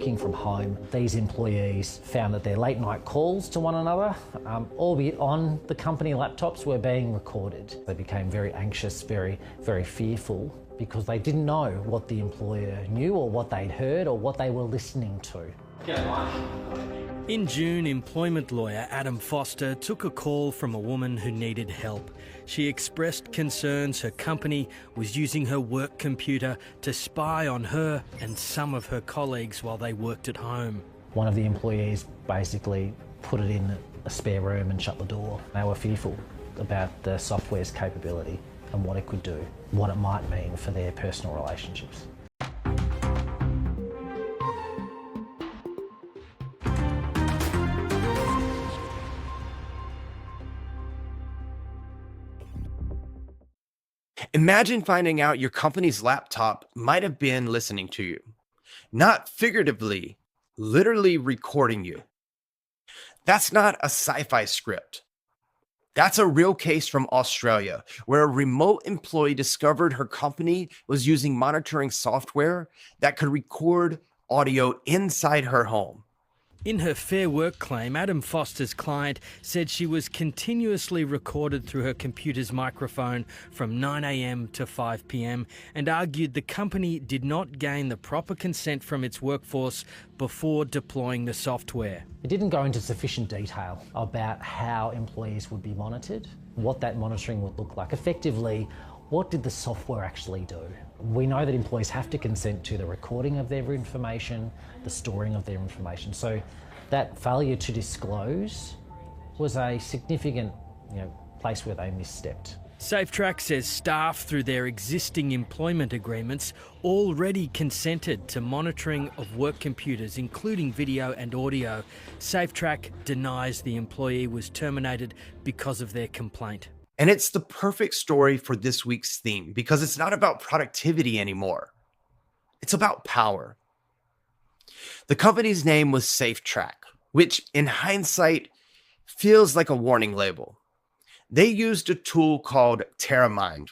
working from home, these employees found that their late night calls to one another, albeit on the company laptops, were being recorded. They became very anxious, very fearful, because they didn't know what the employer knew or what they'd heard or what they were listening to. In June, employment lawyer Adam Foster took a call from a woman who needed help. She expressed concerns her company was using her work computer to spy on her and some of her colleagues while they worked at home. One of the employees basically put it in a spare room and shut the door. They were fearful about the software's capability and what it could do, what it might mean for their personal relationships. Imagine finding out your company's laptop might have been listening to you, not figuratively, literally recording you. That's not a sci-fi script. That's a real case from Australia, where a remote employee discovered her company was using monitoring software that could record audio inside her home. In her Fair Work claim, Adam Foster's client said she was continuously recorded through her computer's microphone from 9 a.m. to 5 p.m. and argued the company did not gain the proper consent from its workforce before deploying the software. It didn't go into sufficient detail about how employees would be monitored, what that monitoring would look like. Effectively, what did the software actually do? We know that employees have to consent to the recording of their information, the storing of their information. So that failure to disclose was a significant place where they misstepped. SafeTrack says staff, through their existing employment agreements, already consented to monitoring of work computers, including video and audio. SafeTrack denies the employee was terminated because of their complaint. And it's the perfect story for this week's theme, because it's not about productivity anymore. It's about power. The company's name was SafeTrack, which in hindsight feels like a warning label. They used a tool called Terramind,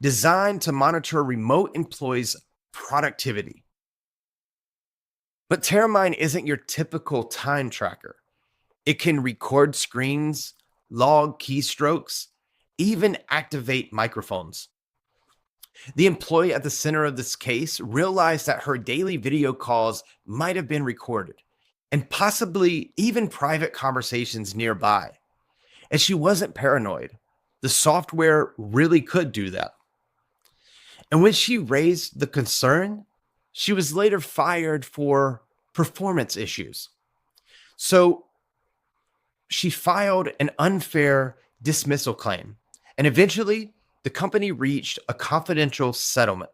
designed to monitor remote employees' productivity. But Terramind isn't your typical time tracker. It can record screens, log keystrokes, even activate microphones. The employee at the center of this case realized that her daily video calls might have been recorded, and possibly even private conversations nearby. And she wasn't paranoid. The software really could do that. And when she raised the concern, she was later fired for performance issues. So she filed an unfair dismissal claim. And eventually, the company reached a confidential settlement,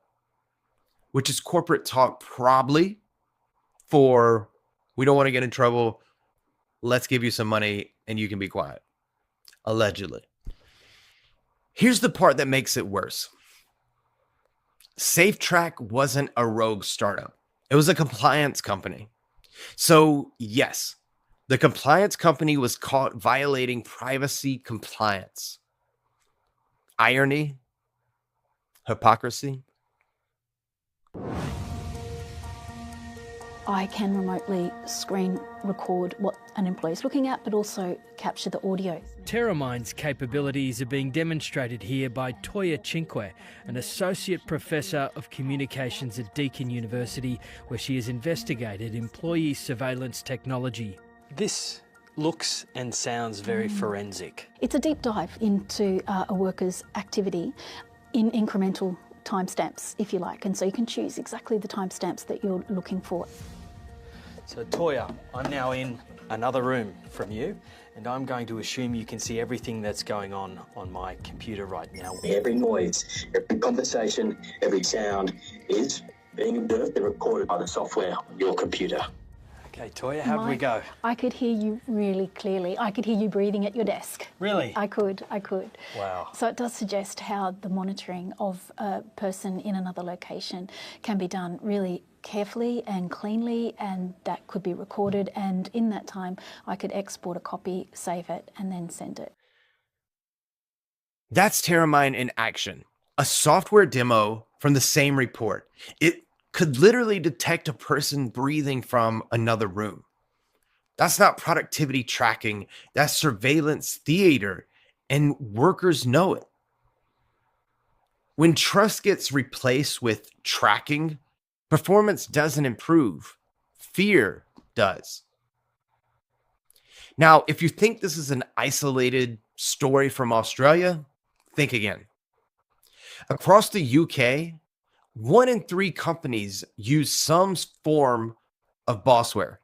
which is corporate talk probably for, we don't want to get in trouble, let's give you some money and you can be quiet. Allegedly. Here's the part that makes it worse. SafeTrack wasn't a rogue startup. It was a compliance company. So yes, the compliance company was caught violating privacy compliance. Irony, hypocrisy. I can remotely screen record what an employee is looking at, but also capture the audio. Terramind's capabilities are being demonstrated here by Toya Cinque, an associate professor of communications at Deakin University, where she has investigated employee surveillance technology. This looks and sounds very forensic. It's a deep dive into a worker's activity in incremental timestamps, if you like, and so you can choose exactly the timestamps that you're looking for. So Toya, I'm now in another room from you, and I'm going to assume you can see everything that's going on my computer right now. Every noise, every conversation, every sound is being observed and recorded by the software on your computer. Okay, Toya, how did we go? I could hear you really clearly. I could hear you breathing at your desk. Really? I could. Wow. So it does suggest how the monitoring of a person in another location can be done really carefully and cleanly, and that could be recorded, and in that time I could export a copy, save it, and then send it. That's Terramind in action, a software demo from the same report. It could literally detect a person breathing from another room. That's not productivity tracking, that's surveillance theater, and workers know it. When trust gets replaced with tracking, performance doesn't improve, fear does. Now, if you think this is an isolated story from Australia, think again. Across the UK, 1 in 3 companies use some form of Bossware.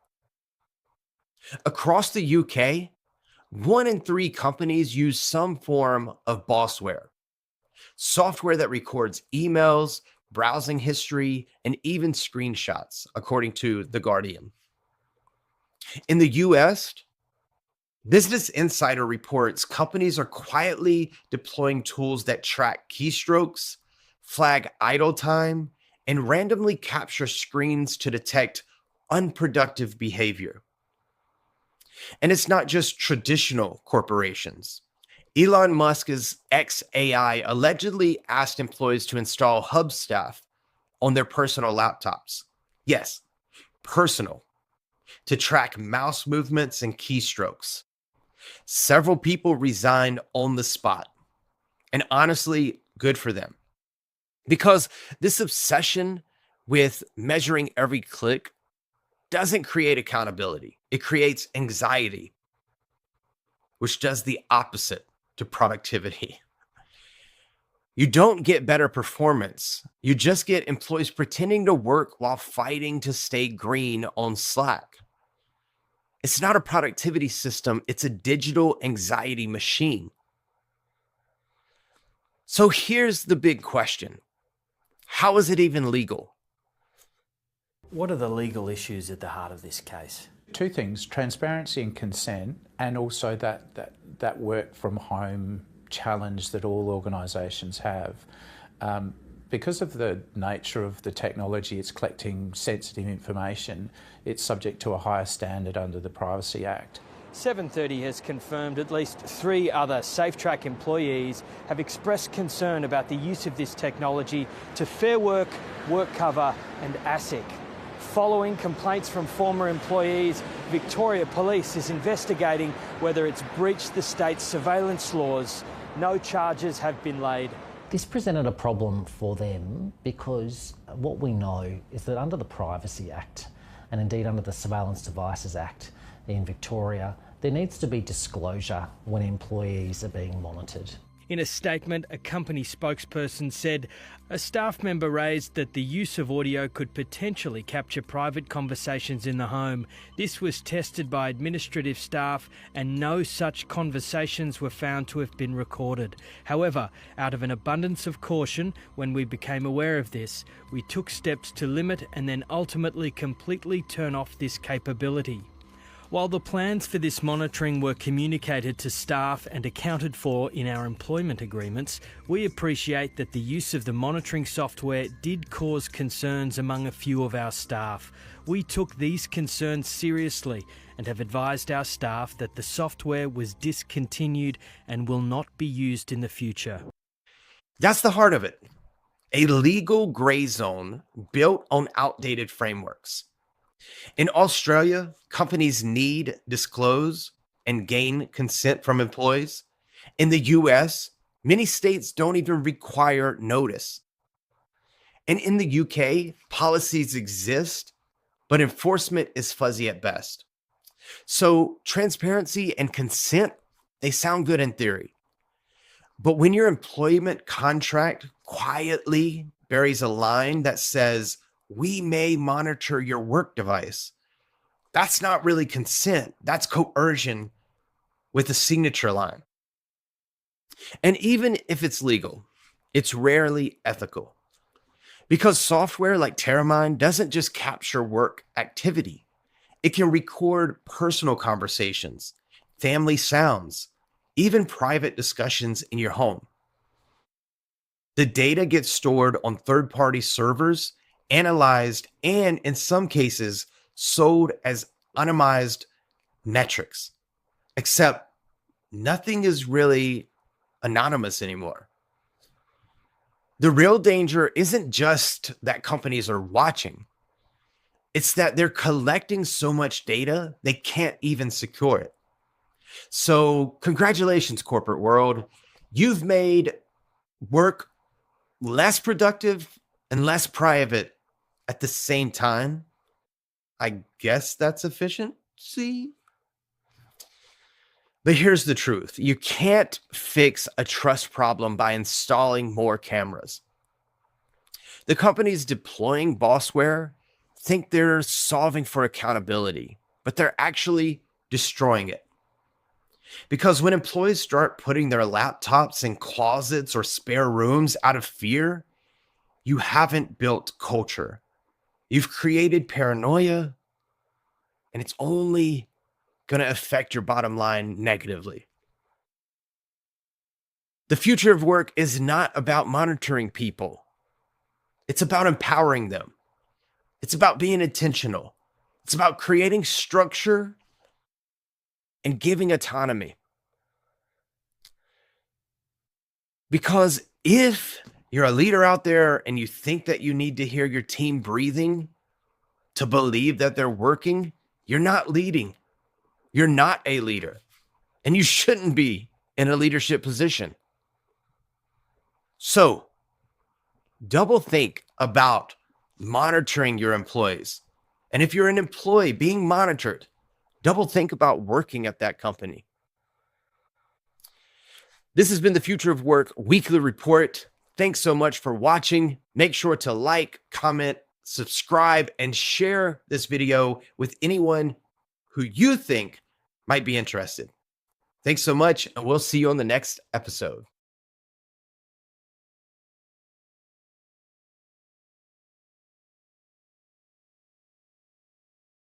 Across the UK, 1 in 3 companies use some form of Bossware, software that records emails, browsing history, and even screenshots, according to The Guardian. In the US, Business Insider reports companies are quietly deploying tools that track keystrokes, flag idle time, and randomly capture screens to detect unproductive behavior. And it's not just traditional corporations. Elon Musk's XAI allegedly asked employees to install Hubstaff on their personal laptops. Yes, personal, to track mouse movements and keystrokes. Several people resigned on the spot. And honestly, good for them. Because this obsession with measuring every click doesn't create accountability. It creates anxiety, which does the opposite to productivity. You don't get better performance. You just get employees pretending to work while fighting to stay green on Slack. It's not a productivity system. It's a digital anxiety machine. So here's the big question. How is it even legal? What are the legal issues at the heart of this case? 2 things, transparency and consent, and also that work from home challenge that all organisations have. Because of the nature of the technology, it's collecting sensitive information, it's subject to a higher standard under the Privacy Act. 730 has confirmed at least 3 other SafeTrack employees have expressed concern about the use of this technology to Fair Work, WorkCover and ASIC. Following complaints from former employees, Victoria Police is investigating whether it's breached the state's surveillance laws. No charges have been laid. This presented a problem for them because what we know is that under the Privacy Act, and indeed under the Surveillance Devices Act in Victoria, there needs to be disclosure when employees are being monitored. In a statement, a company spokesperson said a staff member raised that the use of audio could potentially capture private conversations in the home. This was tested by administrative staff and no such conversations were found to have been recorded. However, out of an abundance of caution, when we became aware of this, we took steps to limit and then ultimately completely turn off this capability. While the plans for this monitoring were communicated to staff and accounted for in our employment agreements, we appreciate that the use of the monitoring software did cause concerns among a few of our staff. We took these concerns seriously and have advised our staff that the software was discontinued and will not be used in the future. That's the heart of it. A legal gray zone built on outdated frameworks. In Australia, companies need, disclose, and gain consent from employees. In the US, many states don't even require notice. And in the UK, policies exist, but enforcement is fuzzy at best. So transparency and consent, they sound good in theory. But when your employment contract quietly buries a line that says, "We may monitor your work device," that's not really consent. That's coercion with a signature line. And even if it's legal, it's rarely ethical. Because software like Terramind doesn't just capture work activity. It can record personal conversations, family sounds, even private discussions in your home. The data gets stored on third-party servers, analyzed, and in some cases, sold as anonymized metrics. Except nothing is really anonymous anymore. The real danger isn't just that companies are watching. It's that they're collecting so much data, they can't even secure it. So congratulations, corporate world. You've made work less productive and less private at the same time. I guess that's efficiency. But here's the truth. You can't fix a trust problem by installing more cameras. The companies deploying Bossware think they're solving for accountability, but they're actually destroying it. Because when employees start putting their laptops in closets or spare rooms out of fear, you haven't built culture. You've created paranoia, and it's only going to affect your bottom line negatively. The future of work is not about monitoring people. It's about empowering them. It's about being intentional. It's about creating structure and giving autonomy. Because if you're a leader out there and you think that you need to hear your team breathing to believe that they're working, you're not leading. You're not a leader. And you shouldn't be in a leadership position. So, double think about monitoring your employees. And if you're an employee being monitored, double think about working at that company. This has been the Future of Work Weekly Report. Thanks so much for watching. Make sure to like, comment, subscribe, and share this video with anyone who you think might be interested. Thanks so much, and we'll see you on the next episode.